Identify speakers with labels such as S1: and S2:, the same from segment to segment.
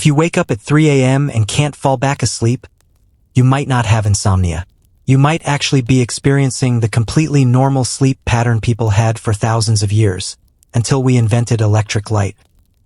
S1: If you wake up at 3 a.m. and can't fall back asleep, you might not have insomnia. You might actually be experiencing the completely normal sleep pattern people had for thousands of years, until we invented electric light.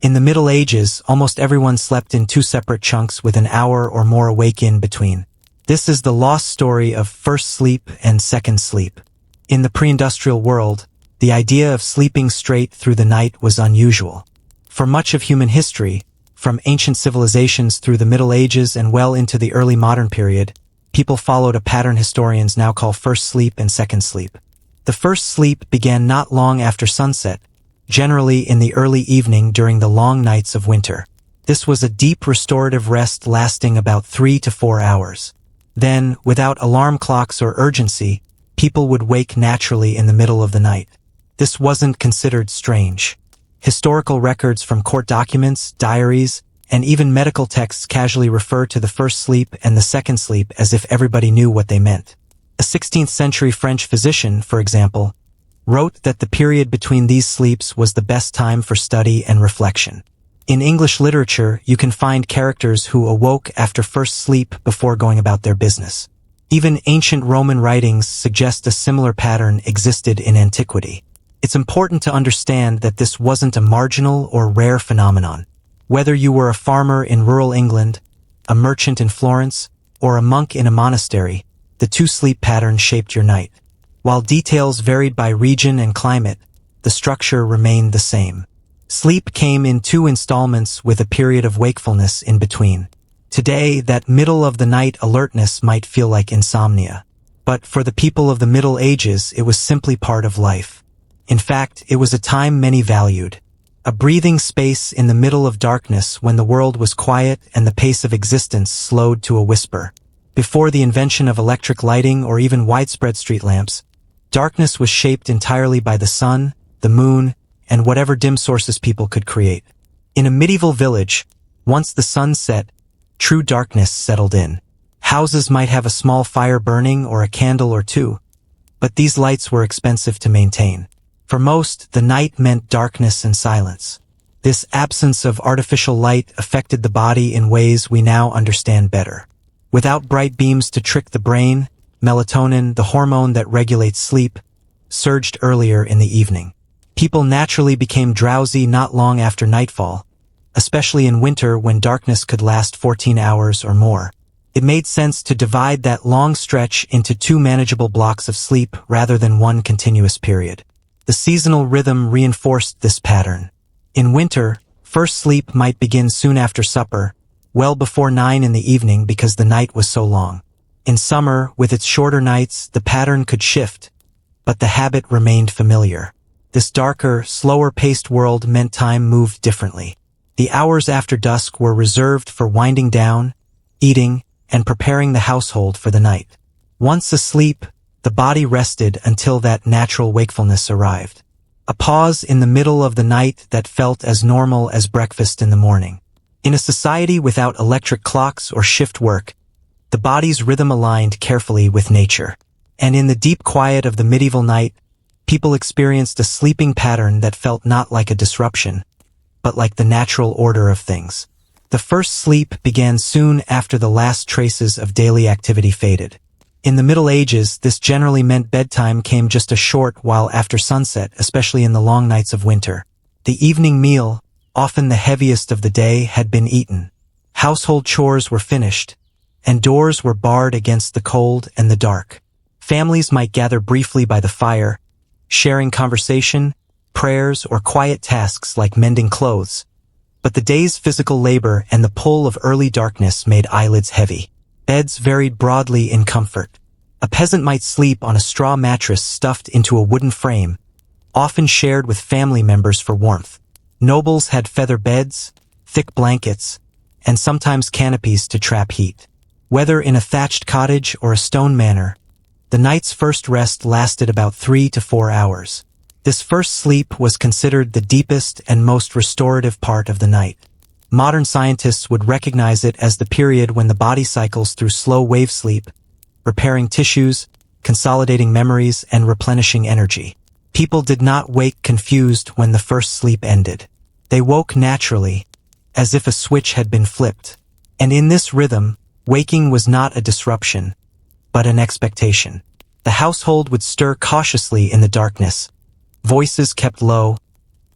S1: In the Middle Ages, almost everyone slept in two separate chunks with an hour or more awake in between. This is the lost story of first sleep and second sleep. In the pre-industrial world, the idea of sleeping straight through the night was unusual. For much of human history, from ancient civilizations through the Middle Ages and well into the early modern period, people followed a pattern historians now call first sleep and second sleep. The first sleep began not long after sunset, generally in the early evening during the long nights of winter. This was a deep restorative rest lasting about 3 to 4 hours. Then, without alarm clocks or urgency, people would wake naturally in the middle of the night. This wasn't considered strange. Historical records from court documents, diaries, and even medical texts casually refer to the first sleep and the second sleep as if everybody knew what they meant. A 16th century French physician, for example, wrote that the period between these sleeps was the best time for study and reflection. In English literature, you can find characters who awoke after first sleep before going about their business. Even ancient Roman writings suggest a similar pattern existed in antiquity. It's important to understand that this wasn't a marginal or rare phenomenon. Whether you were a farmer in rural England, a merchant in Florence, or a monk in a monastery, the two sleep patterns shaped your night. While details varied by region and climate, the structure remained the same. Sleep came in two installments with a period of wakefulness in between. Today, that middle-of-the-night alertness might feel like insomnia. But for the people of the Middle Ages, it was simply part of life. In fact, it was a time many valued. A breathing space in the middle of darkness when the world was quiet and the pace of existence slowed to a whisper. Before the invention of electric lighting or even widespread street lamps, darkness was shaped entirely by the sun, the moon, and whatever dim sources people could create. In a medieval village, once the sun set, true darkness settled in. Houses might have a small fire burning or a candle or two, but these lights were expensive to maintain. For most, the night meant darkness and silence. This absence of artificial light affected the body in ways we now understand better. Without bright beams to trick the brain, melatonin, the hormone that regulates sleep, surged earlier in the evening. People naturally became drowsy not long after nightfall, especially in winter when darkness could last 14 hours or more. It made sense to divide that long stretch into two manageable blocks of sleep rather than one continuous period. The seasonal rhythm reinforced this pattern. In winter, first sleep might begin soon after supper, well before 9 in the evening because the night was so long. In summer, with its shorter nights, the pattern could shift, but the habit remained familiar. This darker, slower-paced world meant time moved differently. The hours after dusk were reserved for winding down, eating, and preparing the household for the night. Once asleep, the body rested until that natural wakefulness arrived. A pause in the middle of the night that felt as normal as breakfast in the morning. In a society without electric clocks or shift work, the body's rhythm aligned carefully with nature. And in the deep quiet of the medieval night, people experienced a sleeping pattern that felt not like a disruption, but like the natural order of things. The first sleep began soon after the last traces of daily activity faded. In the Middle Ages, this generally meant bedtime came just a short while after sunset, especially in the long nights of winter. The evening meal, often the heaviest of the day, had been eaten. Household chores were finished, and doors were barred against the cold and the dark. Families might gather briefly by the fire, sharing conversation, prayers, or quiet tasks like mending clothes. But the day's physical labor and the pull of early darkness made eyelids heavy. Beds varied broadly in comfort. A peasant might sleep on a straw mattress stuffed into a wooden frame, often shared with family members for warmth. Nobles had feather beds, thick blankets, and sometimes canopies to trap heat. Whether in a thatched cottage or a stone manor, the night's first rest lasted about 3 to 4 hours. This first sleep was considered the deepest and most restorative part of the night. Modern scientists would recognize it as the period when the body cycles through slow wave sleep, repairing tissues, consolidating memories, and replenishing energy. People did not wake confused when the first sleep ended. They woke naturally, as if a switch had been flipped. And in this rhythm, waking was not a disruption, but an expectation. The household would stir cautiously in the darkness. Voices kept low,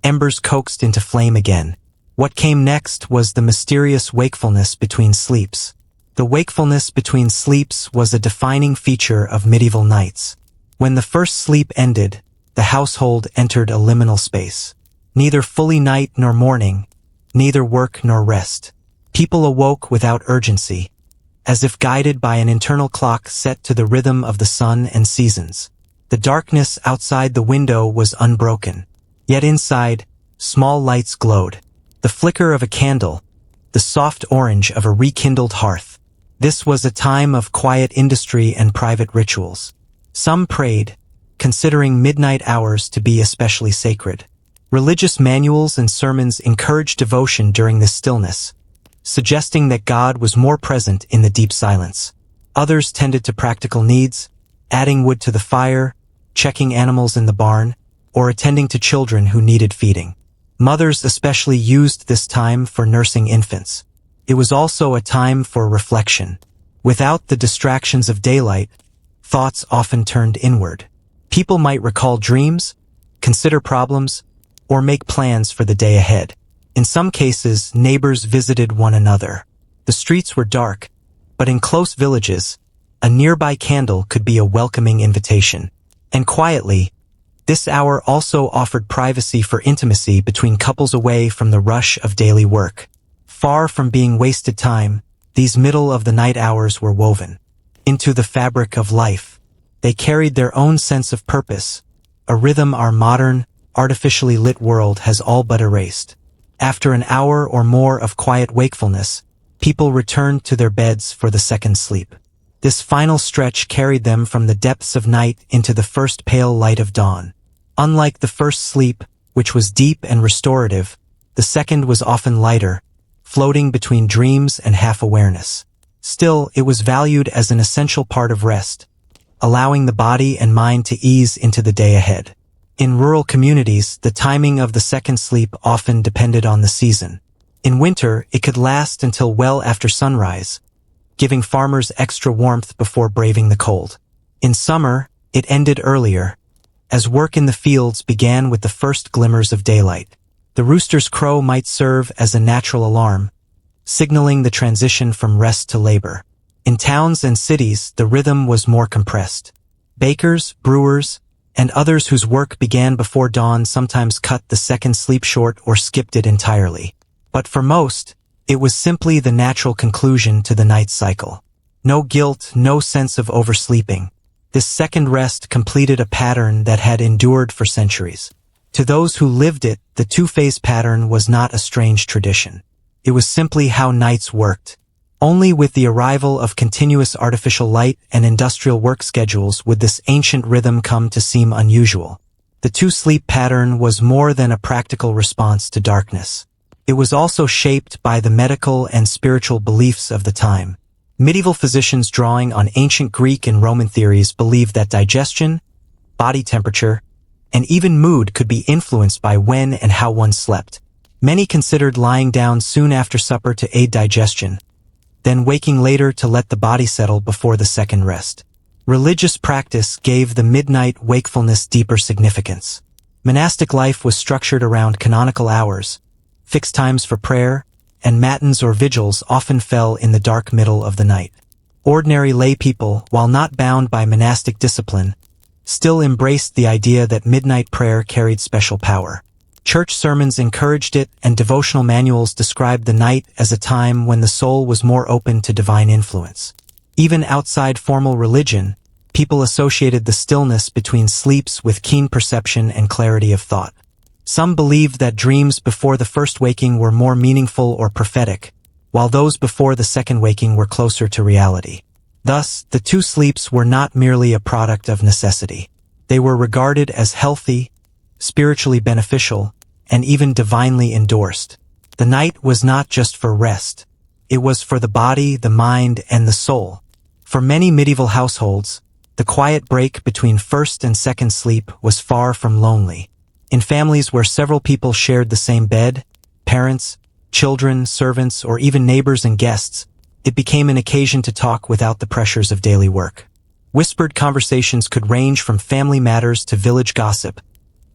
S1: embers coaxed into flame again. What came next was the mysterious wakefulness between sleeps. The wakefulness between sleeps was a defining feature of medieval nights. When the first sleep ended, the household entered a liminal space. Neither fully night nor morning, neither work nor rest. People awoke without urgency, as if guided by an internal clock set to the rhythm of the sun and seasons. The darkness outside the window was unbroken. Yet inside, small lights glowed. The flicker of a candle, the soft orange of a rekindled hearth. This was a time of quiet industry and private rituals. Some prayed, considering midnight hours to be especially sacred. Religious manuals and sermons encouraged devotion during this stillness, suggesting that God was more present in the deep silence. Others tended to practical needs, adding wood to the fire, checking animals in the barn, or attending to children who needed feeding. Mothers especially used this time for nursing infants. It was also a time for reflection. Without the distractions of daylight, thoughts often turned inward. People might recall dreams, consider problems, or make plans for the day ahead. In some cases, neighbors visited one another. The streets were dark, but in close villages, a nearby candle could be a welcoming invitation. And quietly, this hour also offered privacy for intimacy between couples away from the rush of daily work. Far from being wasted time, these middle-of-the-night hours were woven into the fabric of life. They carried their own sense of purpose, a rhythm our modern, artificially lit world has all but erased. After an hour or more of quiet wakefulness, people returned to their beds for the second sleep. This final stretch carried them from the depths of night into the first pale light of dawn. Unlike the first sleep, which was deep and restorative, the second was often lighter, floating between dreams and half-awareness. Still, it was valued as an essential part of rest, allowing the body and mind to ease into the day ahead. In rural communities, the timing of the second sleep often depended on the season. In winter, it could last until well after sunrise, giving farmers extra warmth before braving the cold. In summer, it ended earlier, as work in the fields began with the first glimmers of daylight. The rooster's crow might serve as a natural alarm, signaling the transition from rest to labor. In towns and cities, the rhythm was more compressed. Bakers, brewers, and others whose work began before dawn sometimes cut the second sleep short or skipped it entirely. But for most, it was simply the natural conclusion to the night cycle. No guilt, no sense of oversleeping. This second rest completed a pattern that had endured for centuries. To those who lived it, the two-phase pattern was not a strange tradition. It was simply how nights worked. Only with the arrival of continuous artificial light and industrial work schedules would this ancient rhythm come to seem unusual. The two-sleep pattern was more than a practical response to darkness. It was also shaped by the medical and spiritual beliefs of the time. Medieval physicians drawing on ancient Greek and Roman theories believed that digestion, body temperature, and even mood could be influenced by when and how one slept. Many considered lying down soon after supper to aid digestion, then waking later to let the body settle before the second rest. Religious practice gave the midnight wakefulness deeper significance. Monastic life was structured around canonical hours. Fixed times for prayer, and matins or vigils often fell in the dark middle of the night. Ordinary lay people, while not bound by monastic discipline, still embraced the idea that midnight prayer carried special power. Church sermons encouraged it, and devotional manuals described the night as a time when the soul was more open to divine influence. Even outside formal religion, people associated the stillness between sleeps with keen perception and clarity of thought. Some believed that dreams before the first waking were more meaningful or prophetic, while those before the second waking were closer to reality. Thus, the two sleeps were not merely a product of necessity. They were regarded as healthy, spiritually beneficial, and even divinely endorsed. The night was not just for rest. It was for the body, the mind, and the soul. For many medieval households, the quiet break between first and second sleep was far from lonely. In families where several people shared the same bed, parents, children, servants, or even neighbors and guests, it became an occasion to talk without the pressures of daily work. Whispered conversations could range from family matters to village gossip,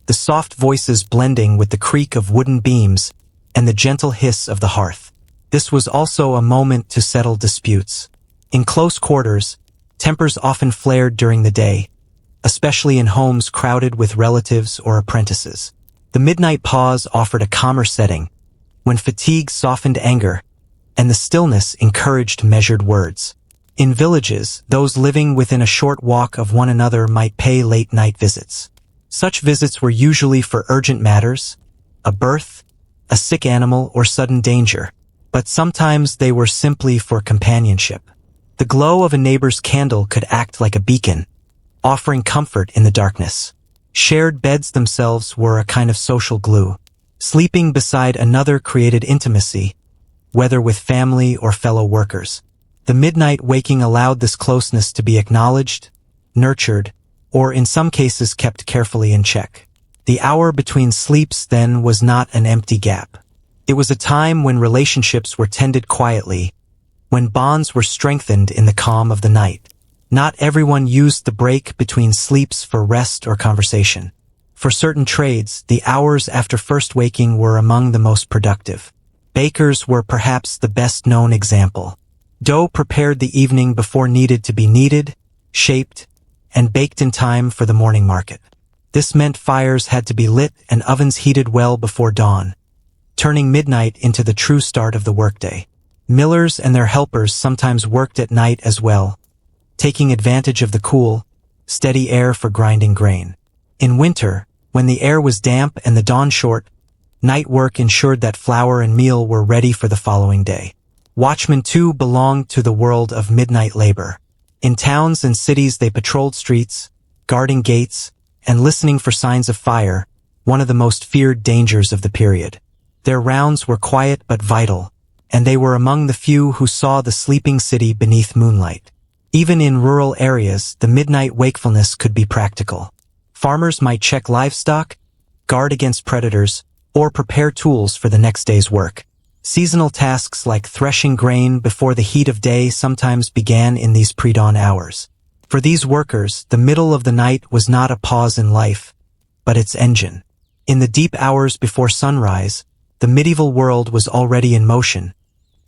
S1: the soft voices blending with the creak of wooden beams and the gentle hiss of the hearth. This was also a moment to settle disputes. In close quarters, tempers often flared during the day, especially in homes crowded with relatives or apprentices. The midnight pause offered a calmer setting, when fatigue softened anger, and the stillness encouraged measured words. In villages, those living within a short walk of one another might pay late-night visits. Such visits were usually for urgent matters, a birth, a sick animal, or sudden danger, but sometimes they were simply for companionship. The glow of a neighbor's candle could act like a beacon, offering comfort in the darkness. Shared beds themselves were a kind of social glue. Sleeping beside another created intimacy, whether with family or fellow workers. The midnight waking allowed this closeness to be acknowledged, nurtured, or in some cases kept carefully in check. The hour between sleeps then was not an empty gap. It was a time when relationships were tended quietly, when bonds were strengthened in the calm of the night. Not everyone used the break between sleeps for rest or conversation. For certain trades, the hours after first waking were among the most productive. Bakers were perhaps the best-known example. Dough prepared the evening before needed to be kneaded, shaped, and baked in time for the morning market. This meant fires had to be lit and ovens heated well before dawn, turning midnight into the true start of the workday. Millers and their helpers sometimes worked at night as well, taking advantage of the cool, steady air for grinding grain. In winter, when the air was damp and the dawn short, night work ensured that flour and meal were ready for the following day. Watchmen too belonged to the world of midnight labor. In towns and cities they patrolled streets, guarding gates, and listening for signs of fire, one of the most feared dangers of the period. Their rounds were quiet but vital, and they were among the few who saw the sleeping city beneath moonlight. Even in rural areas, the midnight wakefulness could be practical. Farmers might check livestock, guard against predators, or prepare tools for the next day's work. Seasonal tasks like threshing grain before the heat of day sometimes began in these pre-dawn hours. For these workers, the middle of the night was not a pause in life, but its engine. In the deep hours before sunrise, the medieval world was already in motion,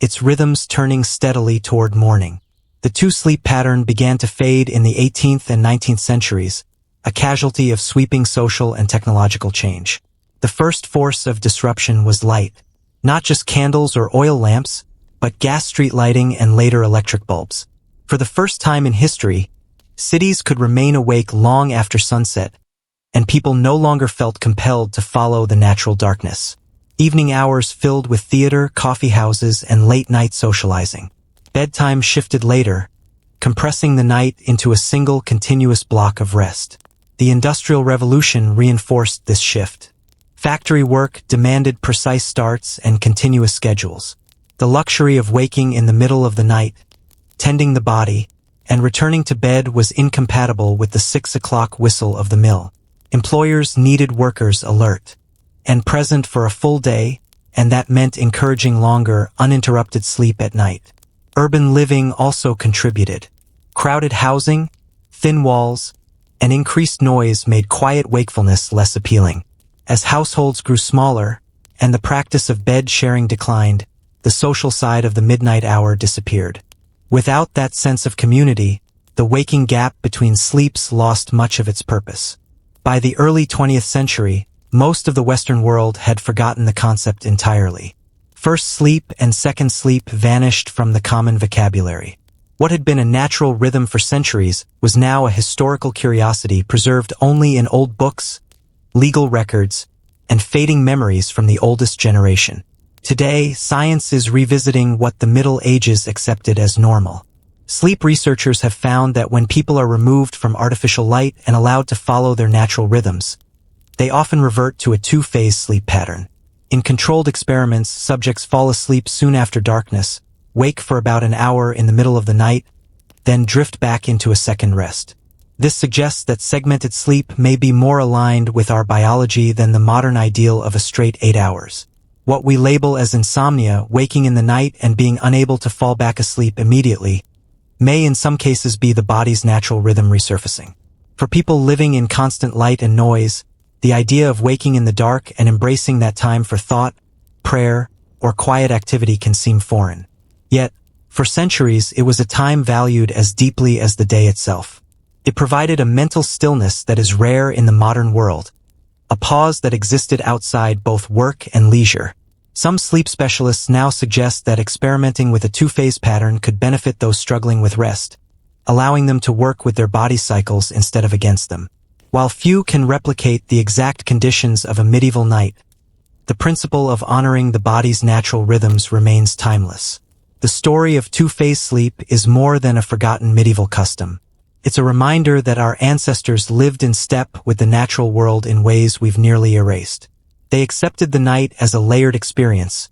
S1: its rhythms turning steadily toward morning. The two-sleep pattern began to fade in the 18th and 19th centuries, a casualty of sweeping social and technological change. The first force of disruption was light. Not just candles or oil lamps, but gas street lighting and later electric bulbs. For the first time in history, cities could remain awake long after sunset, and people no longer felt compelled to follow the natural darkness. Evening hours filled with theater, coffee houses, and late-night socializing. Bedtime shifted later, compressing the night into a single continuous block of rest. The Industrial Revolution reinforced this shift. Factory work demanded precise starts and continuous schedules. The luxury of waking in the middle of the night, tending the body, and returning to bed was incompatible with the 6 o'clock whistle of the mill. Employers needed workers alert and present for a full day, and that meant encouraging longer, uninterrupted sleep at night. Urban living also contributed. Crowded housing, thin walls, and increased noise made quiet wakefulness less appealing. As households grew smaller, and the practice of bed sharing declined, the social side of the midnight hour disappeared. Without that sense of community, the waking gap between sleeps lost much of its purpose. By the early 20th century, most of the Western world had forgotten the concept entirely. First sleep and second sleep vanished from the common vocabulary. What had been a natural rhythm for centuries was now a historical curiosity preserved only in old books, legal records, and fading memories from the oldest generation. Today, science is revisiting what the Middle Ages accepted as normal. Sleep researchers have found that when people are removed from artificial light and allowed to follow their natural rhythms, they often revert to a two-phase sleep pattern. In controlled experiments, subjects fall asleep soon after darkness, wake for about an hour in the middle of the night, then drift back into a second rest. This suggests that segmented sleep may be more aligned with our biology than the modern ideal of a straight 8 hours. What we label as insomnia, waking in the night and being unable to fall back asleep immediately, may in some cases be the body's natural rhythm resurfacing. For people living in constant light and noise, the idea of waking in the dark and embracing that time for thought, prayer, or quiet activity can seem foreign. Yet, for centuries, it was a time valued as deeply as the day itself. It provided a mental stillness that is rare in the modern world, a pause that existed outside both work and leisure. Some sleep specialists now suggest that experimenting with a two-phase pattern could benefit those struggling with rest, allowing them to work with their body cycles instead of against them. While few can replicate the exact conditions of a medieval night, the principle of honoring the body's natural rhythms remains timeless. The story of two-phase sleep is more than a forgotten medieval custom. It's a reminder that our ancestors lived in step with the natural world in ways we've nearly erased. They accepted the night as a layered experience,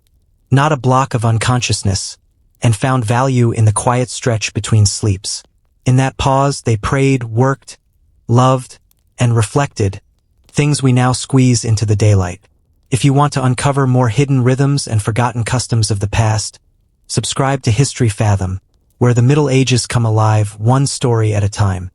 S1: not a block of unconsciousness, and found value in the quiet stretch between sleeps. In that pause, they prayed, worked, loved, and reflected, things we now squeeze into the daylight. If you want to uncover more hidden rhythms and forgotten customs of the past, subscribe to History Fathom, where the Middle Ages come alive one story at a time.